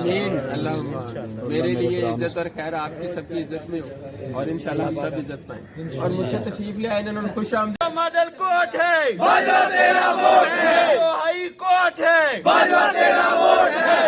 आमीन। अल्लाह मेरे लिए इज्जत और खैर आपकी सबकी इज्जत में हो और इंशाल्लाह हम सब इज्जत पाएं। और मुझसे तशरीफ ले आए इन्होंने खुश आमदीद। मॉडल कोर्ट है, भाजपा तेरा वोट है, जो हाई कोर्ट है, भाजपा तेरा वोट है।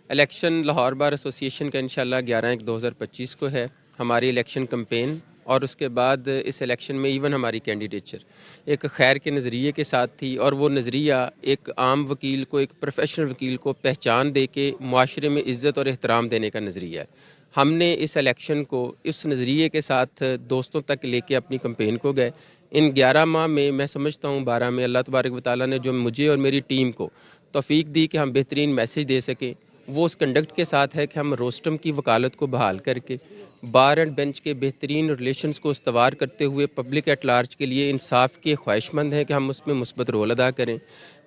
इलेक्शन लाहौर बार एसोसिएशन का इंशाल्लाह 11/1/2025 को है हमारी इलेक्शन कैंपेन। और उसके बाद इस इलेक्शन में इवन हमारी कैंडिडेचर एक खैर के नज़रिए के साथ थी और वो नज़रिया एक आम वकील को, एक प्रोफेशनल वकील को पहचान दे के मुआशरे में इज़्ज़त और एहतराम देने का नज़रिया है। हमने इस इलेक्शन को इस नज़रिए के साथ दोस्तों तक लेके अपनी कैंपेन को गए। इन 11 माह में मैं समझता हूँ 12 में अल्लाह तबारक व तआला ने जो मुझे और मेरी टीम को तौफीक दी कि हम बेहतरीन मैसेज दे सकें, वो उस कंडक्ट के साथ है कि हम रोस्टम की वकालत को बहाल करके बार एंड बेंच के बेहतरीन रिलेशंस को इस्तवार करते हुए पब्लिक एट लार्ज के लिए इंसाफ के ख्वाहिशमंद हैं कि हम उसमें मुस्बत रोल अदा करें।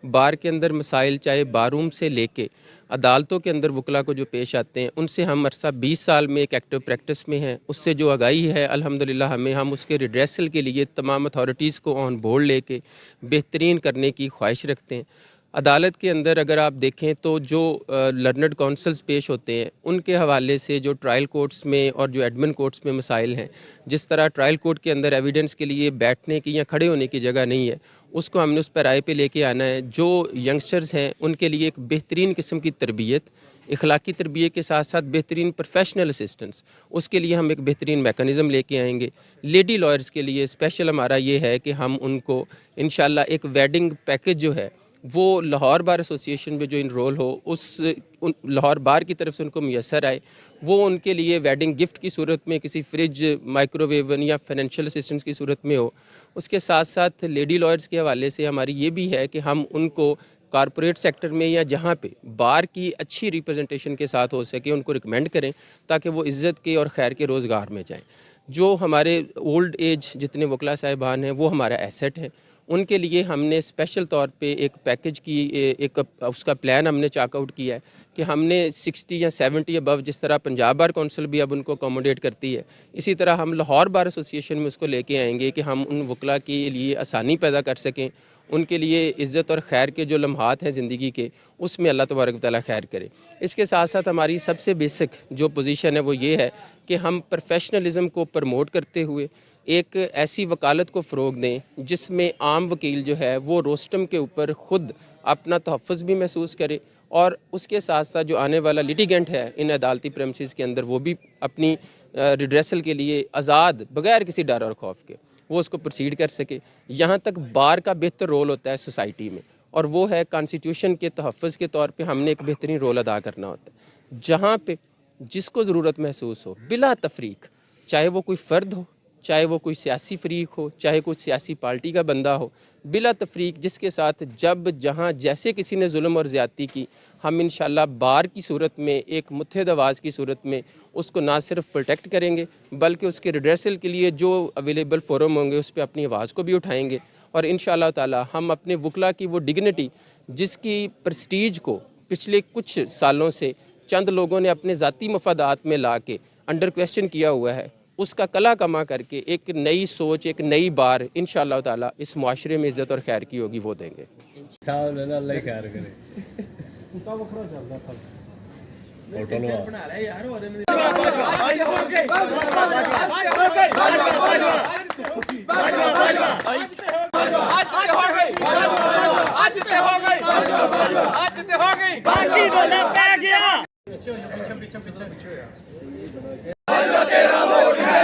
बार के अंदर मसाइल चाहे बारूम से लेके अदालतों के अंदर वकला को जो पेश आते हैं उनसे हम अरसा 20 साल में एक एक्टिव प्रैक्टिस में हैं। उससे जो आगाही है अल्हम्दुलिल्लाह हम उसके रिड्रेसल के लिए तमाम अथॉरिटीज़ को ऑन बोर्ड लेके बेहतरीन करने की ख्वाहिश रखते हैं। अदालत के अंदर अगर आप देखें तो जो लर्नड काउंसल्स पेश होते हैं उनके हवाले से जो ट्रायल कोर्ट्स में और जो एडमिन कोर्ट्स में मसाइल हैं, जिस तरह ट्रायल कोर्ट के अंदर एविडेंस के लिए बैठने की या खड़े होने की जगह नहीं है, उसको हमने उस पर राय पे लेके आना है। जो यंगस्टर्स हैं उनके लिए एक बेहतरीन किस्म की तरबियत, इखलाकी तरबियत के साथ साथ बेहतरीन प्रोफेशनल असिस्टेंस, उसके लिए हम एक बेहतरीन मेकनिज़म लेके आएंगे। लेडी लॉयर्स के लिए स्पेशल हमारा ये है कि हम उनको इंशाल्लाह एक वेडिंग पैकेज जो है वो लाहौर बार एसोसिएशन में जो इनरोल हो लाहौर बार की तरफ से उनको मुयसर आए, वो उनके लिए वेडिंग गिफ्ट की सूरत में किसी फ्रिज, माइक्रोवेव या फाइनेंशियल असिस्टेंस की सूरत में हो। उसके साथ साथ लेडी लॉयर्स के हवाले से हमारी ये भी है कि हम उनको कॉरपोरेट सेक्टर में या जहाँ पे बार की अच्छी रिप्रेजेंटेशन के साथ हो सके उनको रिकमेंड करें ताकि वो इज़्ज़त के और खैर के रोज़गार में जाएँ। जो हमारे ओल्ड एज जितने वकला साहिबान हैं वो हमारा एसेट है, उनके लिए हमने स्पेशल तौर पे एक पैकेज की एक उसका प्लान हमने चाकआउट किया है कि हमने 60 या 70 अबव, जिस तरह पंजाब बार काउंसिल भी अब उनको अकोमोडेट करती है, इसी तरह हम लाहौर बार एसोसिएशन में उसको लेके आएंगे कि हम उन वकला के लिए आसानी पैदा कर सकें, उनके लिए इज़्ज़त और खैर के जो लम्हात हैं ज़िंदगी के उसमें अल्लाह तबारक व तआला खैर करे। इसके साथ साथ हमारी सबसे बेसिक जो पोजीशन है वो ये है कि हम प्रोफेशनलिज़म को प्रमोट करते हुए एक ऐसी वकालत को फ़रोग दें जिसमें आम वकील जो है वो रोस्टम के ऊपर ख़ुद अपना तहफ़्फ़ुज़ भी महसूस करे और उसके साथ साथ जो आने वाला लिटिगेंट है इन अदालती प्रेमिसेस के अंदर वो भी अपनी रिड्रेसल के लिए आज़ाद बग़ैर किसी डर और खौफ के वो उसको प्रोसीड कर सके। यहाँ तक बार का बेहतर रोल होता है सोसाइटी में और वो है कॉन्स्टिट्यूशन के तहफ़्फ़ुज़ के तौर पे हमने एक बेहतरीन रोल अदा करना होता है। जहाँ पे जिसको ज़रूरत महसूस हो बिला तफरीक, चाहे वो कोई फ़र्द हो, चाहे वो कोई सियासी फरीक हो, चाहे कोई सियासी पार्टी का बंदा हो, बिला तफरीक जिसके साथ जब जहाँ जैसे किसी ने जुल्म और ज़्यादती की, हम इंशाल्लाह बार की सूरत में एक मुत्तहिद आवाज़ की सूरत में उसको ना सिर्फ प्रोटेक्ट करेंगे बल्कि उसके रिड्रेसल के लिए जो अवेलेबल फोरम होंगे उस पर अपनी आवाज़ को भी उठाएंगे और इंशाल्लाह ताला हम अपने वकला की वो डिग्निटी जिसकी प्रेस्टीज को पिछले कुछ सालों से चंद लोगों ने अपने ज़ाती मफादात में ला के अंडर क्वेश्चन किया हुआ है, उसका कला कमा करके एक नई सोच, एक नई बार इंशाअल्लाह ताला इस मुआशरे में इज़्ज़त और खैर की होगी वो देंगे।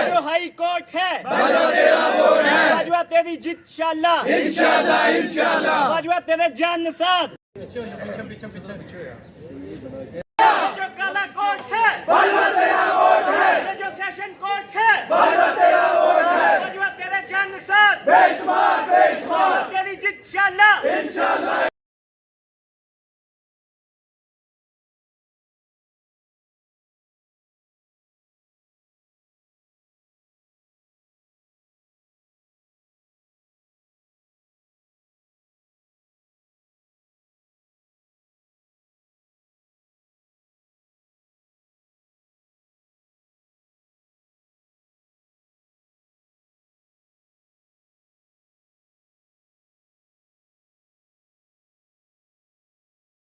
जो हाई कोर्ट है भाजपा तेरी जीत इंशाल्लाह इंशाल्लाह इंशाल्लाह भाजपा तेरे जान निसार।